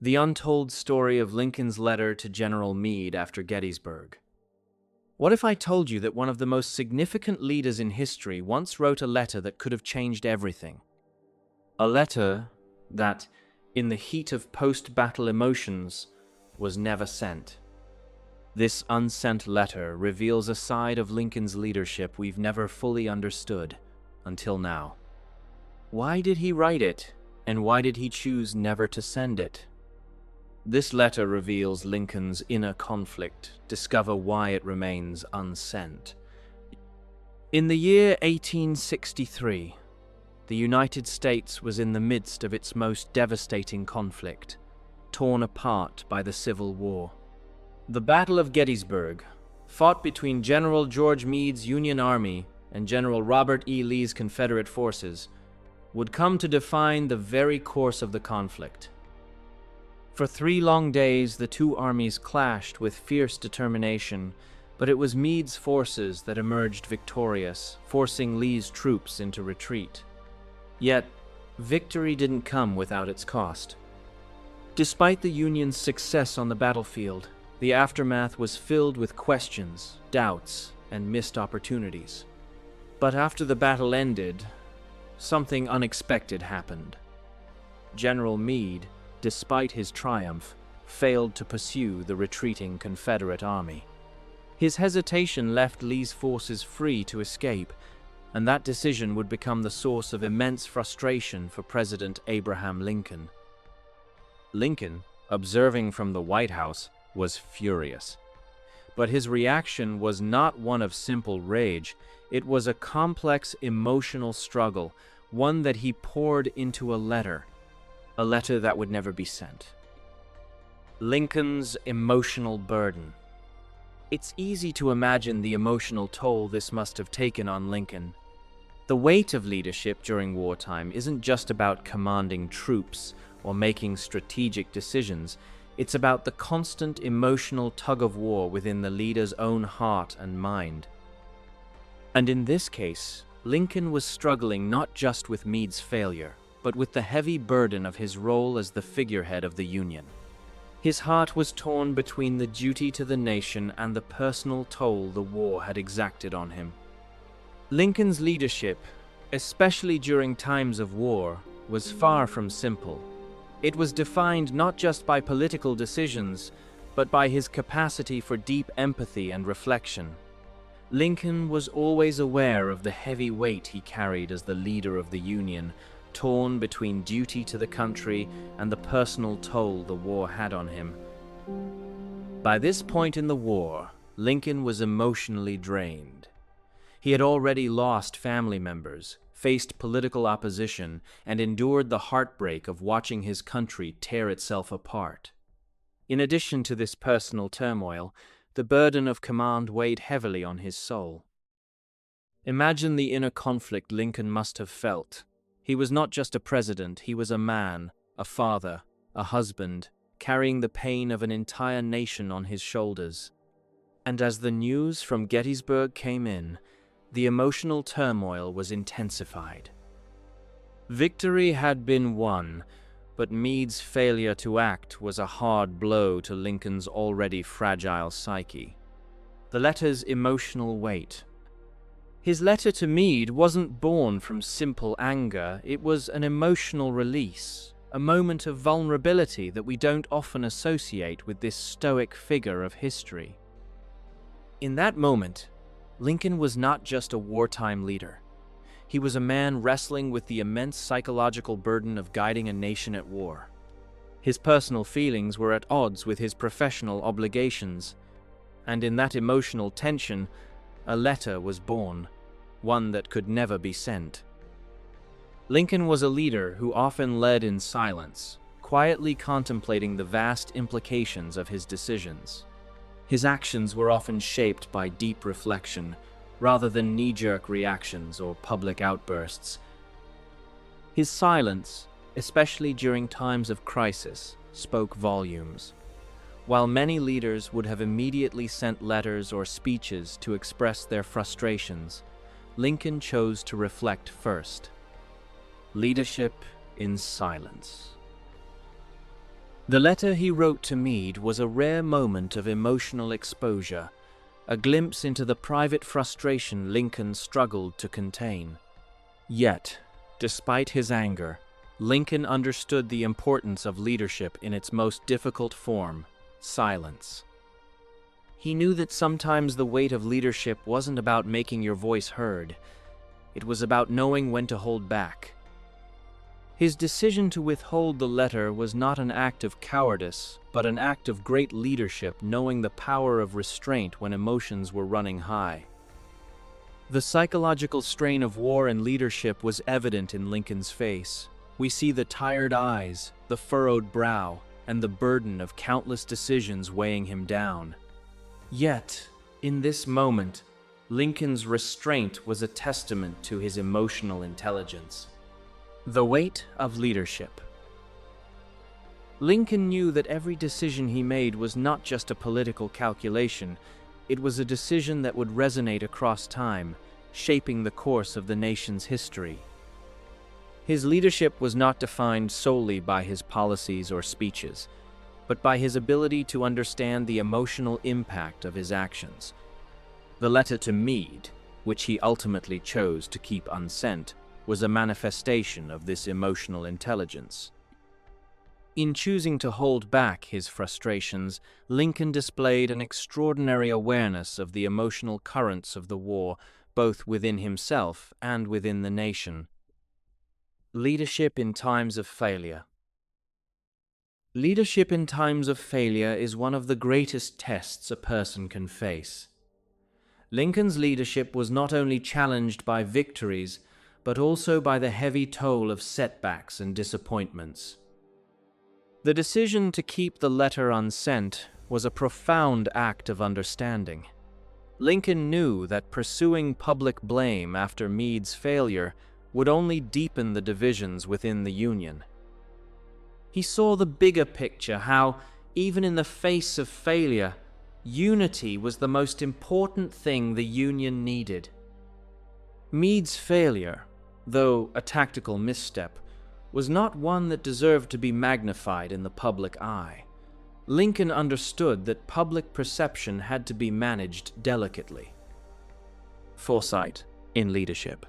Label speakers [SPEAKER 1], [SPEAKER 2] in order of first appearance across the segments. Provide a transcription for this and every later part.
[SPEAKER 1] The untold story of Lincoln's letter to General Meade after Gettysburg. What if I told you that one of the most significant leaders in history once wrote a letter that could have changed everything? A letter that, in the heat of post-battle emotions, was never sent. This unsent letter reveals a side of Lincoln's leadership we've never fully understood until now. Why did he write it, and why did he choose never to send it? This letter reveals Lincoln's inner conflict. Discover why it remains unsent. In the year 1863, the United States was in the midst of its most devastating conflict, torn apart by the Civil War. The Battle of Gettysburg, fought between General George Meade's Union Army and General Robert E. Lee's Confederate forces, would come to define the very course of the conflict. For 3 long days, the two armies clashed with fierce determination, but it was Meade's forces that emerged victorious, forcing Lee's troops into retreat. Yet, victory didn't come without its cost. Despite the Union's success on the battlefield, the aftermath was filled with questions, doubts, and missed opportunities. But after the battle ended, something unexpected happened. General Meade, despite his triumph, failed to pursue the retreating Confederate army. His hesitation left Lee's forces free to escape, and that decision would become the source of immense frustration for President Abraham Lincoln. Lincoln, observing from the White House, was furious. But his reaction was not one of simple rage. It was a complex emotional struggle, one that he poured into a letter that would never be sent. Lincoln's emotional burden. It's easy to imagine the emotional toll this must have taken on Lincoln. The weight of leadership during wartime isn't just about commanding troops or making strategic decisions. It's about the constant emotional tug-of-war within the leader's own heart and mind. And in this case, Lincoln was struggling not just with Meade's failure, but with the heavy burden of his role as the figurehead of the Union. His heart was torn between the duty to the nation and the personal toll the war had exacted on him. Lincoln's leadership, especially during times of war, was far from simple. It was defined not just by political decisions, but by his capacity for deep empathy and reflection. Lincoln was always aware of the heavy weight he carried as the leader of the Union, torn between duty to the country and the personal toll the war had on him. By this point in the war, Lincoln was emotionally drained. He had already lost family members, faced political opposition, and endured the heartbreak of watching his country tear itself apart. In addition to this personal turmoil, the burden of command weighed heavily on his soul. Imagine the inner conflict Lincoln must have felt. He was not just a president, he was a man, a father, a husband, carrying the pain of an entire nation on his shoulders. And as the news from Gettysburg came in, the emotional turmoil was intensified. Victory had been won, but Meade's failure to act was a hard blow to Lincoln's already fragile psyche. The letter's emotional weight. His letter to Meade wasn't born from simple anger, it was an emotional release, a moment of vulnerability that we don't often associate with this stoic figure of history. In that moment, Lincoln was not just a wartime leader. He was a man wrestling with the immense psychological burden of guiding a nation at war. His personal feelings were at odds with his professional obligations, and in that emotional tension, a letter was born, one that could never be sent. Lincoln was a leader who often led in silence, quietly contemplating the vast implications of his decisions. His actions were often shaped by deep reflection, rather than knee-jerk reactions or public outbursts. His silence, especially during times of crisis, spoke volumes. While many leaders would have immediately sent letters or speeches to express their frustrations, Lincoln chose to reflect first. Leadership in silence. The letter he wrote to Meade was a rare moment of emotional exposure, a glimpse into the private frustration Lincoln struggled to contain. Yet, despite his anger, Lincoln understood the importance of leadership in its most difficult form, silence. He knew that sometimes the weight of leadership wasn't about making your voice heard. It was about knowing when to hold back. His decision to withhold the letter was not an act of cowardice, but an act of great leadership, knowing the power of restraint when emotions were running high. The psychological strain of war and leadership was evident in Lincoln's face. We see the tired eyes, the furrowed brow, and the burden of countless decisions weighing him down. Yet, in this moment, Lincoln's restraint was a testament to his emotional intelligence. The weight of leadership. Lincoln knew that every decision he made was not just a political calculation, it was a decision that would resonate across time, shaping the course of the nation's history. His leadership was not defined solely by his policies or speeches, but by his ability to understand the emotional impact of his actions. The letter to Meade, which he ultimately chose to keep unsent, was a manifestation of this emotional intelligence. In choosing to hold back his frustrations, Lincoln displayed an extraordinary awareness of the emotional currents of the war, both within himself and within the nation. Leadership in times of failure. Leadership in times of failure is one of the greatest tests a person can face. Lincoln's leadership was not only challenged by victories, but also by the heavy toll of setbacks and disappointments. The decision to keep the letter unsent was a profound act of understanding. Lincoln knew that pursuing public blame after Meade's failure would only deepen the divisions within the Union. He saw the bigger picture, how, even in the face of failure, unity was the most important thing the Union needed. Meade's failure, though a tactical misstep, was not one that deserved to be magnified in the public eye. Lincoln understood that public perception had to be managed delicately. Foresight in leadership.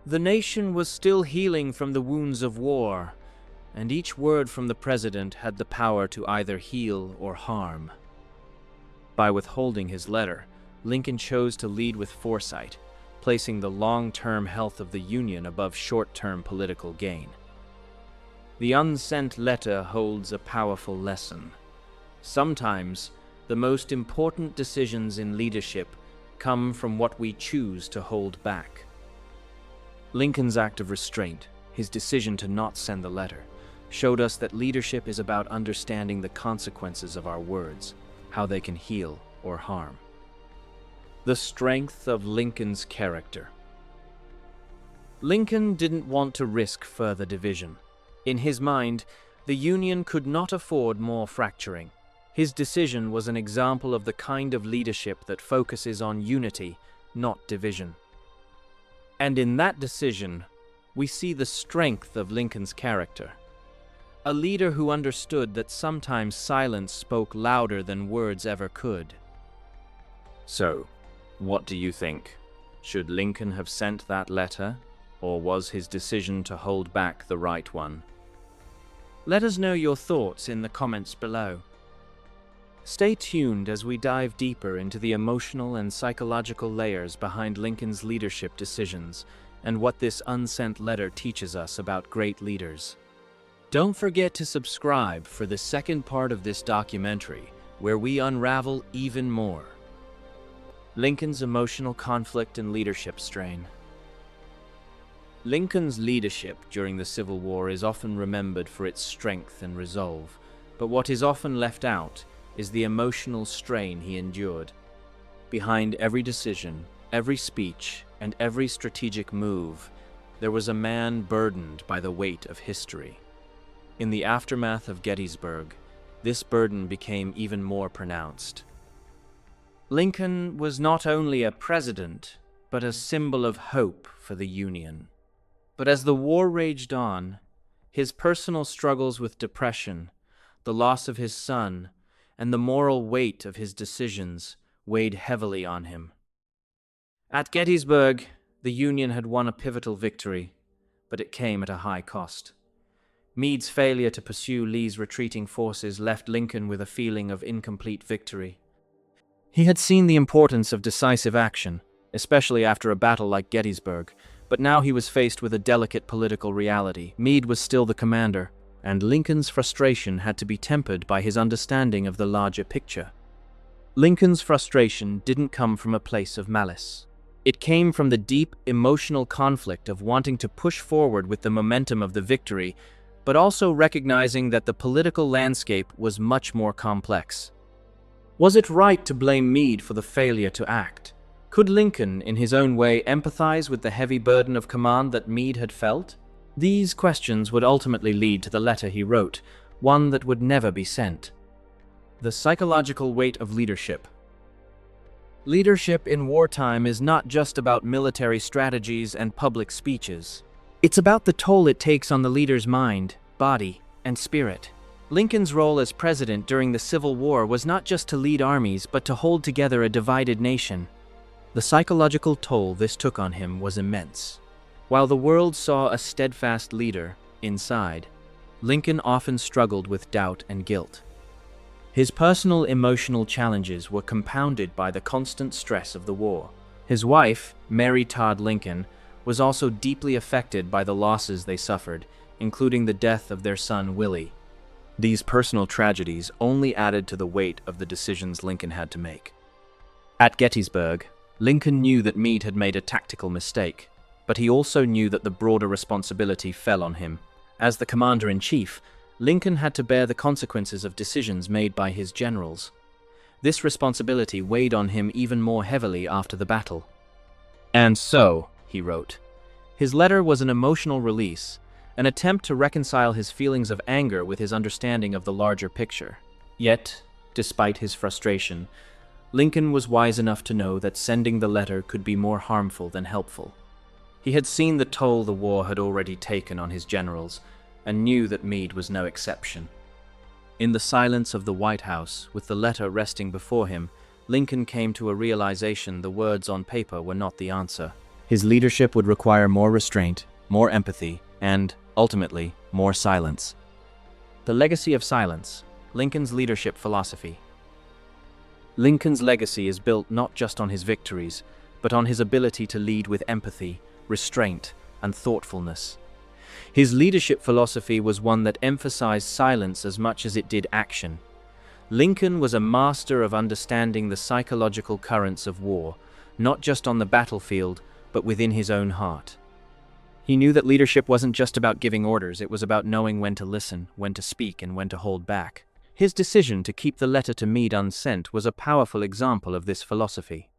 [SPEAKER 1] The nation was still healing from the wounds of war, and each word from the president had the power to either heal or harm. By withholding his letter, Lincoln chose to lead with foresight, placing the long-term health of the Union above short-term political gain. The unsent letter holds a powerful lesson. Sometimes, the most important decisions in leadership come from what we choose to hold back. Lincoln's act of restraint, his decision to not send the letter, showed us that leadership is about understanding the consequences of our words, how they can heal or harm. The strength of Lincoln's character. Lincoln didn't want to risk further division. In his mind, the Union could not afford more fracturing. His decision was an example of the kind of leadership that focuses on unity, not division. And in that decision, we see the strength of Lincoln's character. A leader who understood that sometimes silence spoke louder than words ever could. So, what do you think? Should Lincoln have sent that letter, or was his decision to hold back the right one? Let us know your thoughts in the comments below. Stay tuned as we dive deeper into the emotional and psychological layers behind Lincoln's leadership decisions and what this unsent letter teaches us about great leaders. Don't forget to subscribe for the second part of this documentary, where we unravel even more. Lincoln's emotional conflict and leadership strain. Lincoln's leadership during the Civil War is often remembered for its strength and resolve, but what is often left out is the emotional strain he endured. Behind every decision, every speech, and every strategic move, there was a man burdened by the weight of history. In the aftermath of Gettysburg, this burden became even more pronounced. Lincoln was not only a president, but a symbol of hope for the Union. But as the war raged on, His personal struggles with depression, the loss of his son, and the moral weight of his decisions weighed heavily on him. At Gettysburg, the Union had won a pivotal victory, but it came at a high cost. Meade's failure to pursue Lee's retreating forces left Lincoln with a feeling of incomplete victory. He had seen the importance of decisive action, especially after a battle like Gettysburg, but now he was faced with a delicate political reality. Meade was still the commander, and Lincoln's frustration had to be tempered by his understanding of the larger picture. Lincoln's frustration didn't come from a place of malice. It came from the deep emotional conflict of wanting to push forward with the momentum of the victory, but also recognizing that the political landscape was much more complex. Was it right to blame Meade for the failure to act? Could Lincoln, in his own way, empathize with the heavy burden of command that Meade had felt? These questions would ultimately lead to the letter he wrote, one that would never be sent. The psychological weight of leadership. Leadership in wartime is not just about military strategies and public speeches. It's about the toll it takes on the leader's mind, body, and spirit. Lincoln's role as president during the Civil War was not just to lead armies, but to hold together a divided nation. The psychological toll this took on him was immense. While the world saw a steadfast leader, inside, Lincoln often struggled with doubt and guilt. His personal emotional challenges were compounded by the constant stress of the war. His wife, Mary Todd Lincoln, was also deeply affected by the losses they suffered, including the death of their son Willie. These personal tragedies only added to the weight of the decisions Lincoln had to make. At Gettysburg, Lincoln knew that Meade had made a tactical mistake, but he also knew that the broader responsibility fell on him. As the commander-in-chief, Lincoln had to bear the consequences of decisions made by his generals. This responsibility weighed on him even more heavily after the battle. "And so," he wrote. His letter was an emotional release, an attempt to reconcile his feelings of anger with his understanding of the larger picture. Yet, despite his frustration, Lincoln was wise enough to know that sending the letter could be more harmful than helpful. He had seen the toll the war had already taken on his generals, and knew that Meade was no exception. In the silence of the White House, with the letter resting before him, Lincoln came to a realization the words on paper were not the answer. His leadership would require more restraint, more empathy, and, ultimately, more silence. The legacy of silence, Lincoln's leadership philosophy. Lincoln's legacy is built not just on his victories, but on his ability to lead with empathy, restraint, and thoughtfulness. His leadership philosophy was one that emphasized silence as much as it did action. Lincoln was a master of understanding the psychological currents of war, not just on the battlefield, but within his own heart. He knew that leadership wasn't just about giving orders, it was about knowing when to listen, when to speak, and when to hold back. His decision to keep the letter to Meade unsent was a powerful example of this philosophy.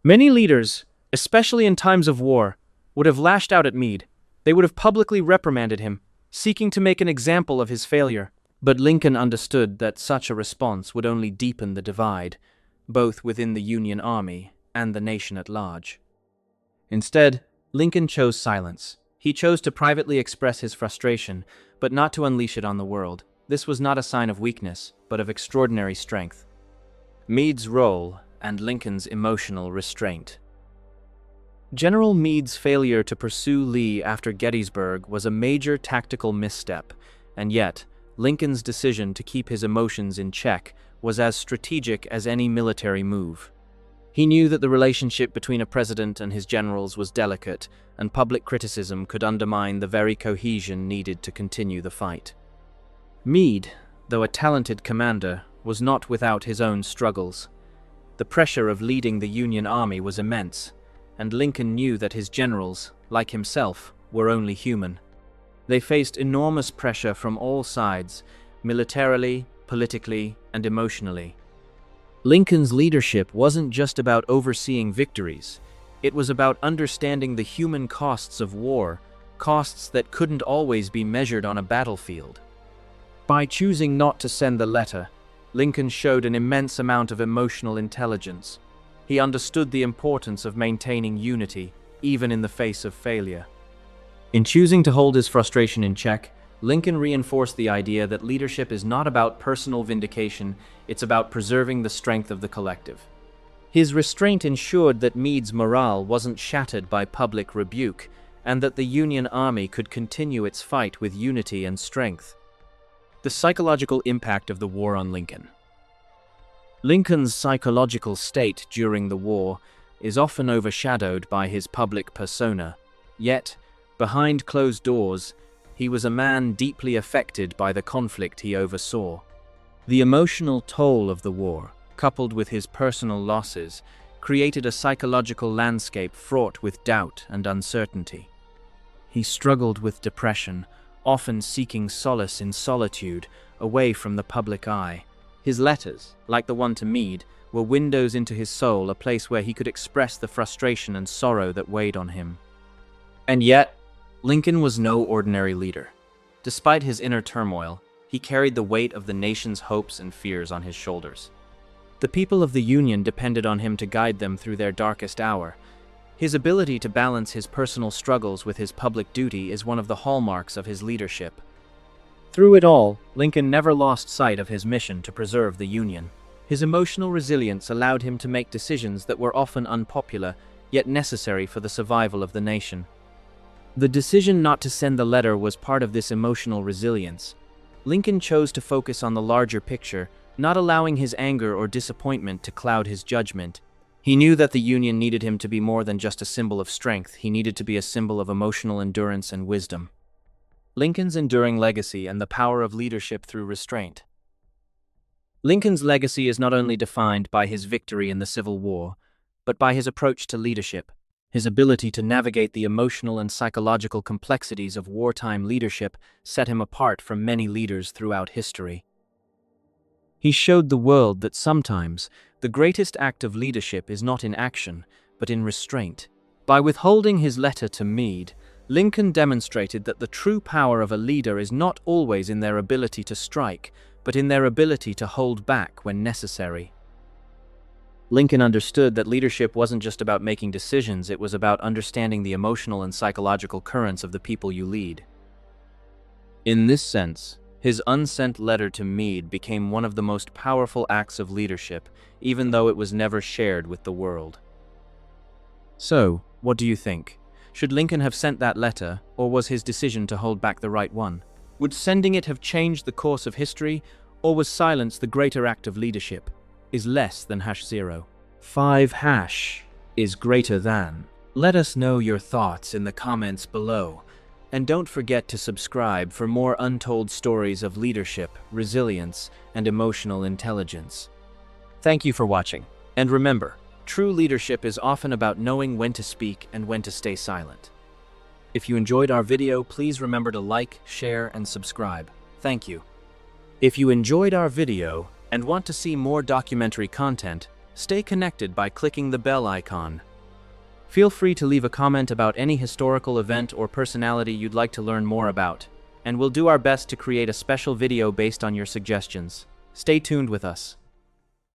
[SPEAKER 1] Many leaders, especially in times of war, would have lashed out at Meade. They would have publicly reprimanded him, seeking to make an example of his failure. But Lincoln understood that such a response would only deepen the divide, both within the Union Army and the nation at large. Instead, Lincoln chose silence. He chose to privately express his frustration, but not to unleash it on the world. This was not a sign of weakness, but of extraordinary strength. Meade's role and Lincoln's emotional restraint. General Meade's failure to pursue Lee after Gettysburg was a major tactical misstep, and yet, Lincoln's decision to keep his emotions in check was as strategic as any military move. He knew that the relationship between a president and his generals was delicate, and public criticism could undermine the very cohesion needed to continue the fight. Meade, though a talented commander, was not without his own struggles. The pressure of leading the Union Army was immense, and Lincoln knew that his generals, like himself, were only human. They faced enormous pressure from all sides, militarily, politically, and emotionally. Lincoln's leadership wasn't just about overseeing victories. It was about understanding the human costs of war, costs that couldn't always be measured on a battlefield. By choosing not to send the letter, Lincoln showed an immense amount of emotional intelligence. He understood the importance of maintaining unity, even in the face of failure. In choosing to hold his frustration in check, Lincoln reinforced the idea that leadership is not about personal vindication, it's about preserving the strength of the collective. His restraint ensured that Meade's morale wasn't shattered by public rebuke, and that the Union Army could continue its fight with unity and strength. The psychological impact of the war on Lincoln. Lincoln's psychological state during the war is often overshadowed by his public persona, yet, behind closed doors, he was a man deeply affected by the conflict he oversaw. The emotional toll of the war, coupled with his personal losses, created a psychological landscape fraught with doubt and uncertainty. He struggled with depression, often seeking solace in solitude, away from the public eye. His letters, like the one to Meade, were windows into his soul, a place where he could express the frustration and sorrow that weighed on him. And yet, Lincoln was no ordinary leader. Despite his inner turmoil, he carried the weight of the nation's hopes and fears on his shoulders. The people of the Union depended on him to guide them through their darkest hour. His ability to balance his personal struggles with his public duty is one of the hallmarks of his leadership. Through it all, Lincoln never lost sight of his mission to preserve the Union. His emotional resilience allowed him to make decisions that were often unpopular, yet necessary for the survival of the nation. The decision not to send the letter was part of this emotional resilience. Lincoln chose to focus on the larger picture, not allowing his anger or disappointment to cloud his judgment. He knew that the Union needed him to be more than just a symbol of strength. He needed to be a symbol of emotional endurance and wisdom. Lincoln's enduring legacy and the power of leadership through restraint. Lincoln's legacy is not only defined by his victory in the Civil War, but by his approach to leadership. His ability to navigate the emotional and psychological complexities of wartime leadership set him apart from many leaders throughout history. He showed the world that sometimes the greatest act of leadership is not in action, but in restraint. By withholding his letter to Meade, Lincoln demonstrated that the true power of a leader is not always in their ability to strike, but in their ability to hold back when necessary. Lincoln understood that leadership wasn't just about making decisions, it was about understanding the emotional and psychological currents of the people you lead. In this sense, his unsent letter to Meade became one of the most powerful acts of leadership, even though it was never shared with the world. So, what do you think? Should Lincoln have sent that letter, or was his decision to hold back the right one? Would sending it have changed the course of history, or was silence the greater act of leadership? Is less than #0. 5# is greater than. Let us know your thoughts in the comments below. And don't forget to subscribe for more untold stories of leadership, resilience, and emotional intelligence. Thank you for watching. And remember, true leadership is often about knowing when to speak and when to stay silent. If you enjoyed our video, please remember to like, share, and subscribe. Thank you. If you enjoyed our video and want to see more documentary content, stay connected by clicking the bell icon. Feel free to leave a comment about any historical event or personality you'd like to learn more about, and we'll do our best to create a special video based on your suggestions. Stay tuned with us.